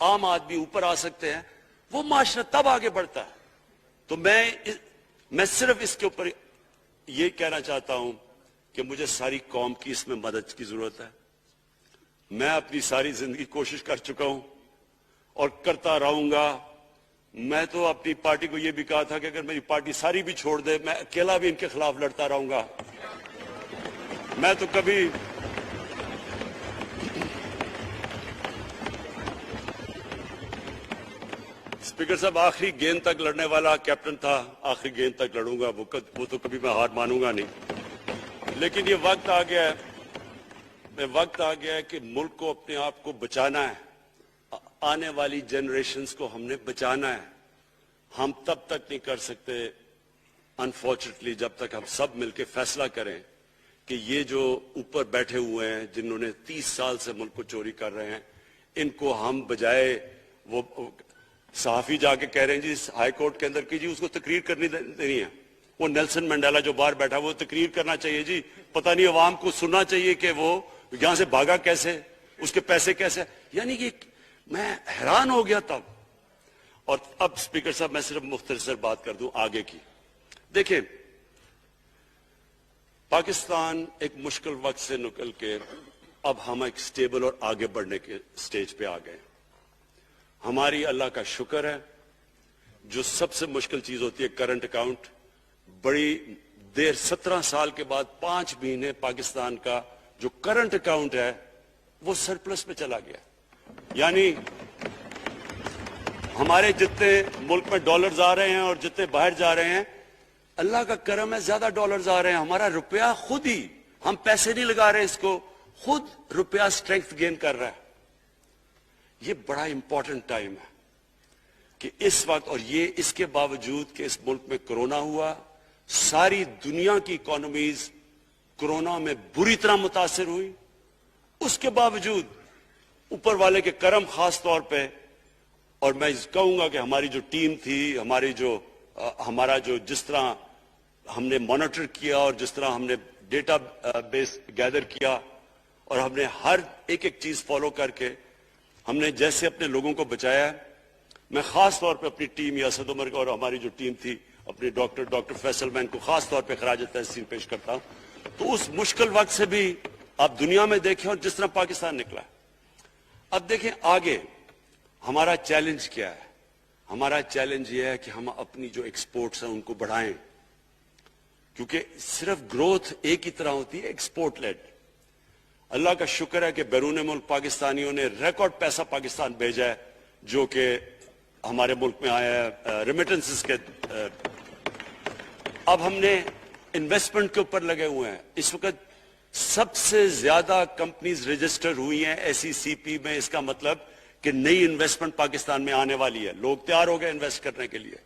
عام آدمی اوپر آ سکتے ہیں، وہ معاشرہ تب آگے بڑھتا ہے. تو میں صرف اس کے اوپر یہ کہنا چاہتا ہوں کہ مجھے ساری قوم کی اس میں مدد کی ضرورت ہے. میں اپنی ساری زندگی کوشش کر چکا ہوں اور کرتا رہوں گا. میں تو اپنی پارٹی کو یہ بھی کہا تھا کہ اگر میری پارٹی ساری بھی چھوڑ دے میں اکیلا بھی ان کے خلاف لڑتا رہوں گا. میں تو کبھی اسپیکر صاحب آخری گیند تک لڑنے والا کیپٹن تھا. آخری گیند تک لڑوں گا، وہ تو کبھی میں ہار مانوں گا نہیں. لیکن یہ وقت آ گیا ہے کہ ملک کو اپنے آپ کو بچانا ہے. آنے والی جنریشنز کو ہم نے بچانا ہے. ہم تب تک نہیں کر سکتے انفارچونیٹلی جب تک ہم سب مل کے فیصلہ کریں کہ یہ جو اوپر بیٹھے ہوئے ہیں جنہوں نے 30 سال سے ملک کو چوری کر رہے ہیں، ان کو ہم بجائے وہ صحافی جا کے کہہ رہے ہیں جی ہائی کورٹ کے اندر کی جی اس کو تقریر کرنی دینی ہے. وہ نیلسن منڈیلا جو باہر بیٹھا وہ تقریر کرنا چاہیے جی. پتہ نہیں عوام کو سننا چاہیے کہ وہ یہاں سے بھاگا کیسے، اس کے پیسے کیسے. یعنی کہ میں حیران ہو گیا تب. اور اب اسپیکر صاحب میں صرف مختصر بات کر دوں آگے کی. دیکھیں پاکستان ایک مشکل وقت سے نکل کے اب ہم ایک سٹیبل اور آگے بڑھنے کے سٹیج پہ آ گئے. ہماری اللہ کا شکر ہے. جو سب سے مشکل چیز ہوتی ہے کرنٹ اکاؤنٹ، بڑی دیر 17 سال کے بعد 5 مہینے پاکستان کا جو کرنٹ اکاؤنٹ ہے وہ سرپلس میں چلا گیا. یعنی ہمارے جتنے ملک میں ڈالرز آ رہے ہیں اور جتنے باہر جا رہے ہیں، اللہ کا کرم ہے زیادہ ڈالرز آ رہے ہیں. ہمارا روپیہ خود ہی، ہم پیسے نہیں لگا رہے اس کو، خود روپیہ سٹرینگتھ گین کر رہا ہے. یہ بڑا امپورٹنٹ ٹائم ہے کہ اس وقت، اور یہ اس کے باوجود کہ اس ملک میں کرونا ہوا، ساری دنیا کی اکانومیز کرونا میں بری طرح متاثر ہوئی، اس کے باوجود اوپر والے کے کرم خاص طور پہ. اور میں کہوں گا کہ ہماری جو ٹیم تھی، ہمارا جو جس طرح ہم نے مانیٹر کیا اور جس طرح ہم نے ڈیٹا بیس گیدر کیا اور ہم نے ہر ایک چیز فالو کر کے ہم نے جیسے اپنے لوگوں کو بچایا. میں خاص طور پہ اپنی ٹیم یاسد عمر اور ہماری جو ٹیم تھی اپنے ڈاکٹر فیصل مین کو خاص طور پہ خراج تحسین پیش کرتا ہوں. تو اس مشکل وقت سے بھی آپ دنیا میں دیکھیں اور جس طرح پاکستان نکلا. اب دیکھیں آگے ہمارا چیلنج کیا ہے. ہمارا چیلنج یہ ہے کہ ہم اپنی جو ایکسپورٹس ہیں ان کو بڑھائیں، کیونکہ صرف گروتھ ایک ہی طرح ہوتی ہے، ایکسپورٹ لیڈ. اللہ کا شکر ہے کہ بیرون ملک پاکستانیوں نے ریکارڈ پیسہ پاکستان بھیجا ہے جو کہ ہمارے ملک میں آیا ہے ریمیٹنسز کے. اب ہم نے انویسٹمنٹ کے اوپر لگے ہوئے ہیں. اس وقت سب سے زیادہ کمپنیز رجسٹر ہوئی ہیں SECP میں. اس کا مطلب کہ نئی انویسٹمنٹ پاکستان میں آنے والی ہے. لوگ تیار ہو گئے انویسٹ کرنے کے لیے.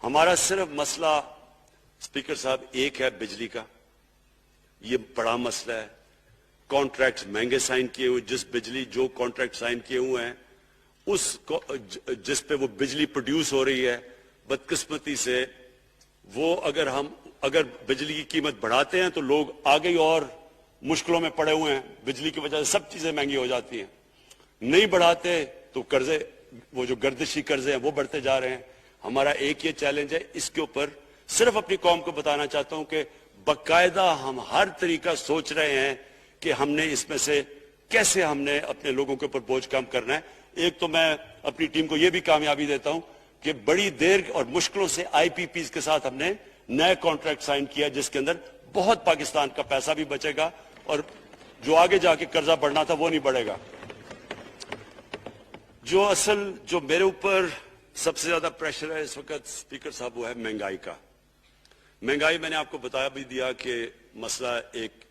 ہمارا صرف مسئلہ اسپیکر صاحب ایک ہے بجلی کا. یہ بڑا مسئلہ ہے. کانٹریکٹ مہنگے سائن کیے ہوئے، جس بجلی جو کانٹریکٹ سائن کیے ہوئے ہیں جس پہ وہ بجلی پروڈیوس ہو رہی ہے، بدقسمتی سے وہ اگر بجلی کی قیمت بڑھاتے ہیں تو لوگ آگے ہی اور مشکلوں میں پڑے ہوئے ہیں. بجلی کی وجہ سے سب چیزیں مہنگی ہو جاتی ہیں. نہیں بڑھاتے تو قرضے، وہ جو گردشی قرضے ہیں وہ بڑھتے جا رہے ہیں. ہمارا ایک یہ چیلنج ہے. اس کے اوپر صرف اپنی قوم کو بتانا چاہتا ہوں کہ باقاعدہ ہم ہر طریقہ سوچ رہے ہیں کہ ہم نے اس میں سے کیسے ہم نے اپنے لوگوں کے اوپر بوجھ کم کرنا ہے. ایک تو میں اپنی ٹیم کو یہ بھی کامیابی دیتا ہوں کہ بڑی دیر اور مشکلوں سے IPPs کے ساتھ ہم نے نئے کانٹریکٹ سائن کیا جس کے اندر بہت پاکستان کا پیسہ بھی بچے گا اور جو آگے جا کے قرضہ بڑھنا تھا وہ نہیں بڑھے گا. جو میرے اوپر سب سے زیادہ پریشر ہے اس وقت اسپیکر صاحب وہ ہے مہنگائی کا. مہنگائی میں نے آپ کو بتا بھی دیا کہ مسئلہ ایک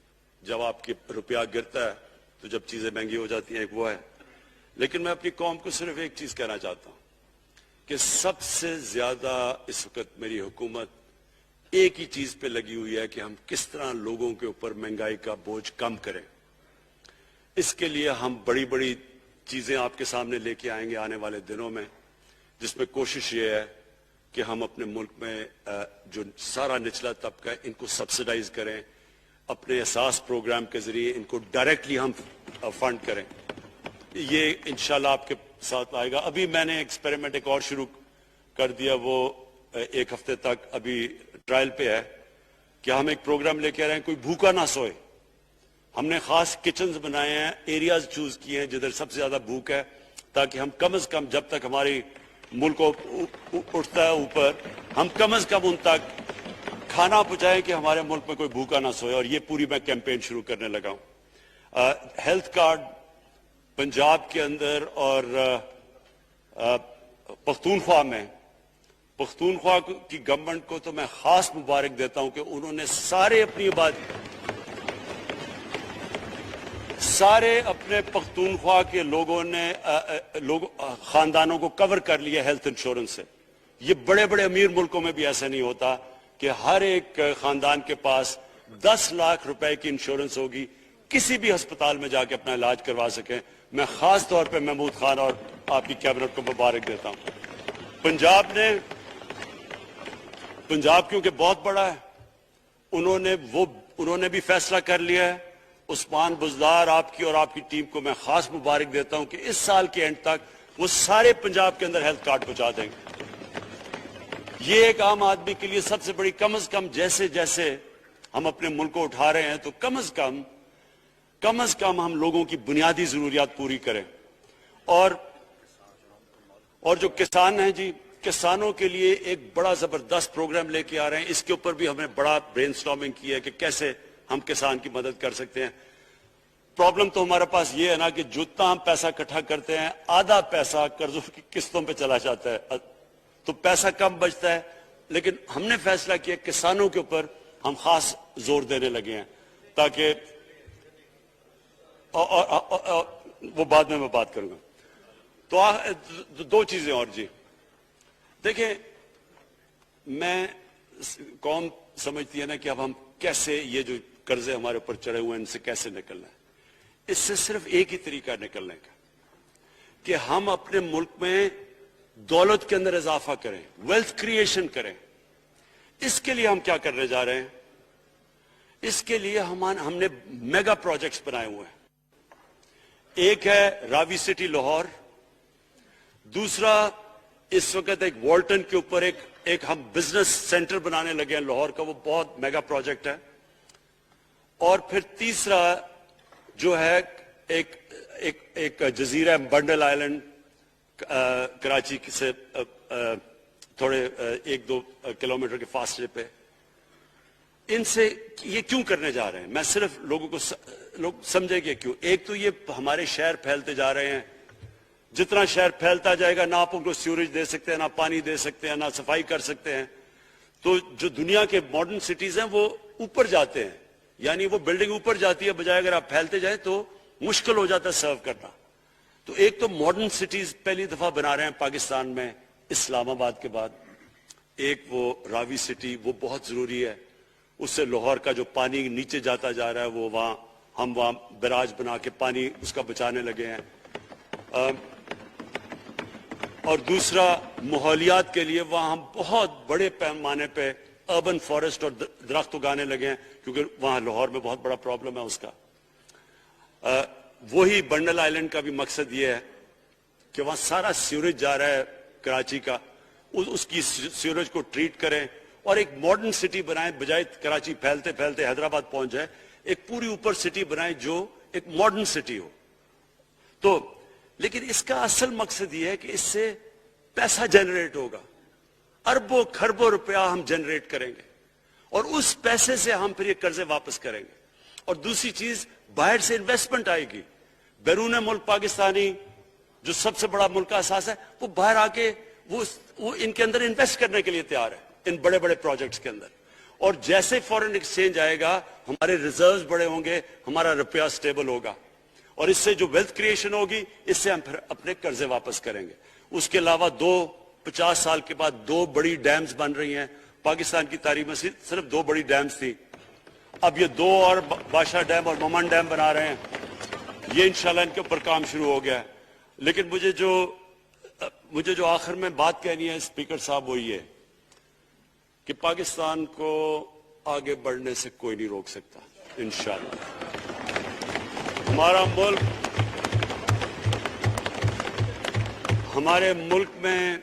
جب آپ کے روپیہ گرتا ہے تو جب چیزیں مہنگی ہو جاتی ہیں ایک وہ ہے. لیکن میں اپنی قوم کو صرف ایک چیز کہنا چاہتا ہوں کہ سب سے زیادہ اس وقت میری حکومت ایک ہی چیز پہ لگی ہوئی ہے کہ ہم کس طرح لوگوں کے اوپر مہنگائی کا بوجھ کم کریں. اس کے لیے ہم بڑی بڑی چیزیں آپ کے سامنے لے کے آئیں گے آنے والے دنوں میں، جس میں کوشش یہ ہے کہ ہم اپنے ملک میں جو سارا نچلا طبقہ ہے ان کو سبسڈائز کریں. اپنے احساس پروگرام کے ذریعے ان کو ڈائریکٹلی ہم فنڈ کریں. یہ انشاءاللہ آپ کے ساتھ آئے گا. ابھی میں نے ایکسپیریمنٹ ایک اور شروع کر دیا, وہ ایک ہفتے تک ابھی ٹرائل پہ ہے, کہ ہم ایک پروگرام لے کے آ رہے ہیں کوئی بھوکا نہ سوئے. ہم نے خاص کچنز بنائے ہیں, ایریاز چوز کیے ہیں جدھر سب سے زیادہ بھوک ہے, تاکہ ہم کم از کم جب تک ہماری ملک اٹھتا ہے اوپر, ہم کم از کم ان تک کھانا پہنچائیں کہ ہمارے ملک میں کوئی بھوکا نہ سوئے. اور یہ پوری میں کیمپین شروع کرنے لگا ہوں. ہیلتھ کارڈ پنجاب کے اندر اور پختونخوا میں, پختونخوا کی گورنمنٹ کو تو میں خاص مبارک دیتا ہوں کہ انہوں نے سارے اپنے پختونخوا کے لوگوں نے خاندانوں کو کور کر لیا ہیلتھ انشورنس سے. یہ بڑے بڑے امیر ملکوں میں بھی ایسا نہیں ہوتا کہ ہر ایک خاندان کے پاس 10 لاکھ روپے کی انشورنس ہوگی, کسی بھی ہسپتال میں جا کے اپنا علاج کروا سکیں. میں خاص طور پہ محمود خان اور آپ کی کیبنٹ کو مبارک دیتا ہوں. پنجاب کیونکہ بہت بڑا ہے, انہوں نے بھی فیصلہ کر لیا ہے. عثمان بزدار آپ کی اور آپ کی ٹیم کو میں خاص مبارک دیتا ہوں کہ اس سال کے اینڈ تک وہ سارے پنجاب کے اندر ہیلتھ کارڈ پہنچا دیں گے. یہ ایک عام آدمی کے لیے سب سے بڑی, کم از کم جیسے جیسے ہم اپنے ملک کو اٹھا رہے ہیں تو کم از کم ہم لوگوں کی بنیادی ضروریات پوری کریں. اور جو کسان ہیں جی, کسانوں کے لیے ایک بڑا زبردست پروگرام لے کے آ رہے ہیں. اس کے اوپر بھی ہم نے بڑا برین سٹارمنگ کی ہے کہ کیسے ہم کسان کی مدد کر سکتے ہیں. پرابلم تو ہمارے پاس یہ ہے نا کہ جتنا ہم پیسہ اکٹھا کرتے ہیں, آدھا پیسہ قرضوں کی قسطوں پہ چلا جاتا ہے, تو پیسہ کم بچتا ہے. لیکن ہم نے فیصلہ کیا کسانوں کے اوپر ہم خاص زور دینے لگے ہیں, تاکہ وہ بعد میں بات کروں گا. تو 2 چیزیں اور جی. دیکھیں, میں قوم سمجھتی ہے نا کہ اب ہم کیسے یہ جو قرضے ہمارے اوپر چڑھے ہوئے ہیں ان سے کیسے نکلنا ہے. اس سے صرف ایک ہی طریقہ نکلنے کا کہ ہم اپنے ملک میں دولت کے اندر اضافہ کریں, ویلتھ کریشن کریں. اس کے لیے ہم کیا کرنے جا رہے ہیں؟ اس کے لیے ہم نے میگا پروجیکٹس بنائے ہوئے ہیں. ایک ہے راوی سٹی لاہور, دوسرا اس وقت ایک والٹن کے اوپر ایک ہم بزنس سینٹر بنانے لگے ہیں لاہور کا, وہ بہت میگا پروجیکٹ ہے. اور پھر تیسرا جو ہے ایک جزیرہ بنڈل آئلینڈ کراچی سے تھوڑے 1-2 کلومیٹر کے فاصلے پہ. ان سے یہ کیوں کرنے جا رہے ہیں, میں صرف لوگ سمجھے کہ کیوں. ایک تو یہ ہمارے شہر پھیلتے جا رہے ہیں, جتنا شہر پھیلتا جائے گا نہ آپ ان کو سیوریج دے سکتے ہیں, نہ پانی دے سکتے ہیں, نہ صفائی کر سکتے ہیں. تو جو دنیا کے ماڈرن سٹیز ہیں وہ اوپر جاتے ہیں, یعنی وہ بلڈنگ اوپر جاتی ہے, بجائے اگر آپ پھیلتے جائیں تو مشکل ہو جاتا ہے سرو کرنا. تو ایک تو ماڈرن سٹیز پہلی دفعہ بنا رہے ہیں پاکستان میں اسلام آباد کے بعد. ایک وہ راوی سٹی, وہ بہت ضروری ہے. اس سے لاہور کا جو پانی نیچے جاتا جا رہا ہے وہ ہم وہاں بیراج بنا کے پانی اس کا بچانے لگے ہیں. اور دوسرا ماحولیات کے لیے وہاں ہم بہت بڑے پیمانے پہ اربن فارسٹ اور درخت اگانے لگے ہیں, کیونکہ وہاں لاہور میں بہت بڑا پرابلم ہے اس کا. وہی بنڈل آئلینڈ کا بھی مقصد یہ ہے کہ وہاں سارا سیوریج جا رہا ہے کراچی کا, اس کی سیوریج کو ٹریٹ کریں اور ایک ماڈرن سٹی بنائیں, بجائے کراچی پھیلتے پھیلتے حیدرآباد پہنچ جائے, ایک پوری اوپر سٹی بنائیں جو ایک ماڈرن سٹی ہو. تو لیکن اس کا اصل مقصد یہ ہے کہ اس سے پیسہ جنریٹ ہوگا, اربوں کھربوں روپیہ ہم جنریٹ کریں گے, اور اس پیسے سے ہم پھر یہ قرضے واپس کریں گے. اور دوسری چیز, باہر سے انویسٹمنٹ آئے گی. بیرون ملک پاکستانی جو سب سے بڑا ملک کا احساس ہے, وہ باہر آ کے وہ ان کے اندر انویسٹ کرنے کے لیے تیار ہے, ان بڑے بڑے پروجیکٹس کے اندر. اور جیسے فورن ایکسچینج آئے گا, ہمارے ریزروز بڑے ہوں گے, ہمارا روپیہ سٹیبل ہوگا, اور اس سے جو ویلتھ کریشن ہوگی اس سے ہم پھر اپنے قرضے واپس کریں گے. اس کے علاوہ 50 سال کے بعد 2 بڑی ڈیمز بن رہی ہیں. پاکستان کی تاریخ میں صرف 2 بڑی ڈیمز تھی, اب یہ 2 اور بادشاہ ڈیم اور ممن ڈیم بنا رہے ہیں. یہ انشاءاللہ ان کے اوپر کام شروع ہو گیا ہے. لیکن مجھے جو آخر میں بات کہنی ہے اسپیکر صاحب, وہ یہ کہ پاکستان کو آگے بڑھنے سے کوئی نہیں روک سکتا انشاءاللہ. ہمارے ملک میں،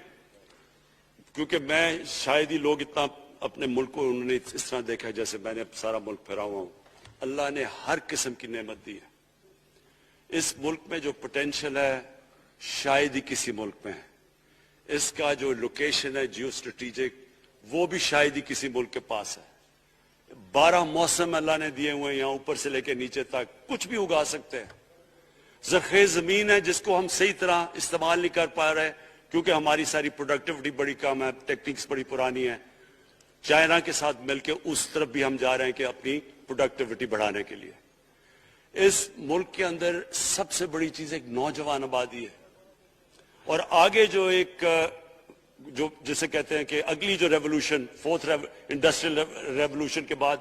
کیونکہ میں شاید ہی لوگ اتنا اپنے ملک کو انہوں نے اس طرح دیکھا ہے جیسے میں نے سارا ملک پھیرا ہوا ہوں. اللہ نے ہر قسم کی نعمت دی ہے. اس ملک میں جو پوٹینشیل ہے شاید ہی کسی ملک میں ہے. اس کا جو لوکیشن ہے جیو اسٹریٹجک، وہ بھی شاید ہی کسی ملک کے پاس ہے. 12 موسم اللہ نے دیے ہوئے ہیں، یہاں اوپر سے لے کے نیچے تک کچھ بھی اگا سکتے ہیں. زرخیز زمین ہے جس کو ہم صحیح طرح استعمال نہیں کر پا رہے کیونکہ ہماری ساری پروڈکٹیوٹی بڑی کم ہے، ٹیکنیکس بڑی پرانی ہے. چائنا کے ساتھ مل کے اس طرف بھی ہم جا رہے ہیں کہ اپنی پروڈکٹیوٹی بڑھانے کے لیے. اس ملک کے اندر سب سے بڑی چیز ایک نوجوان آبادی ہے. اور آگے جو ایک جو جسے کہتے ہیں کہ اگلی جو ریولوشن، 4th انڈسٹریل ریولوشن کے بعد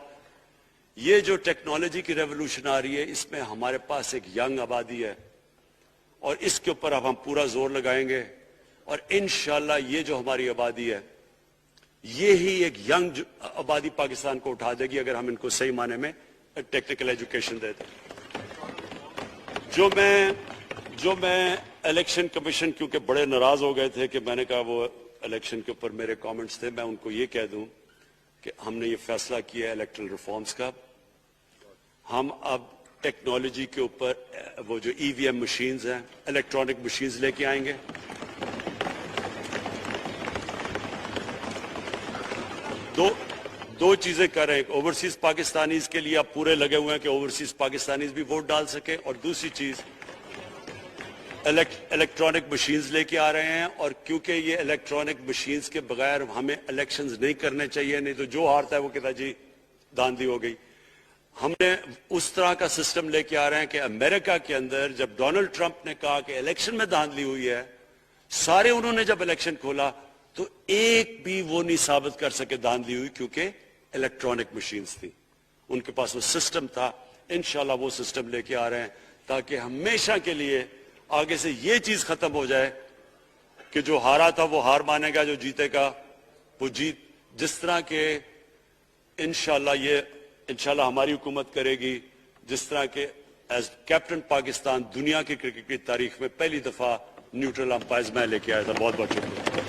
یہ جو ٹیکنالوجی کی ریولوشن آ رہی ہے، اس میں ہمارے پاس ایک ینگ آبادی ہے اور اس کے اوپر اب ہم پورا زور لگائیں گے. اور انشاءاللہ یہ جو ہماری آبادی ہے یہی ایک ینگ آبادی پاکستان کو اٹھا دے گی اگر ہم ان کو صحیح معنی میں ٹیکنیکل ایجوکیشن دے دیں. جو میں الیکشن کمیشن کیونکہ بڑے ناراض ہو گئے تھے کہ میں نے کہا وہ الیکشن کے اوپر میرے کامنٹس تھے، میں ان کو یہ کہہ دوں کہ ہم نے یہ فیصلہ کیا ہے الیکٹرل ریفارمز کا. ہم اب ٹیکنالوجی کے اوپر وہ جو ای وی ایم مشینز ہیں، الیکٹرانک مشینز لے کے آئیں گے. دو چیزیں کر رہے ہیں. اوورسیز پاکستانیز کے لیے آپ پورے لگے ہوئے ہیں کہ اوورسیز پاکستانیز بھی ووٹ ڈال سکیں. اور دوسری چیز الیکٹرانک مشینز لے کے آ رہے ہیں. اور کیونکہ یہ الیکٹرانک مشینز کے بغیر ہمیں الیکشنز نہیں کرنے چاہیے، نہیں تو جو ہارتا ہے وہ کہتا جی داندھی ہو گئی. ہم نے اس طرح کا سسٹم لے کے آ رہے ہیں کہ امریکہ کے اندر جب ڈونلڈ ٹرمپ نے کہا کہ الیکشن میں دھاندلی ہوئی ہے، سارے انہوں نے جب الیکشن کھولا تو ایک بھی وہ نہیں ثابت کر سکے دھاندلی ہوئی کیونکہ الیکٹرانک مشینز تھی. ان کے پاس وہ سسٹم تھا. انشاءاللہ وہ سسٹم لے کے آ رہے ہیں تاکہ ہمیشہ کے لیے آگے سے یہ چیز ختم ہو جائے کہ جو ہارا تھا وہ ہار مانے گا، جو جیتے گا وہ جیت. جس طرح کہ انشاءاللہ ہماری حکومت کرے گی، جس طرح کہ ایز کیپٹن پاکستان دنیا کی کرکٹ کی تاریخ میں پہلی دفعہ نیوٹرل امپائرز میں لے کے آیا تھا. بہت بہت شکریہ.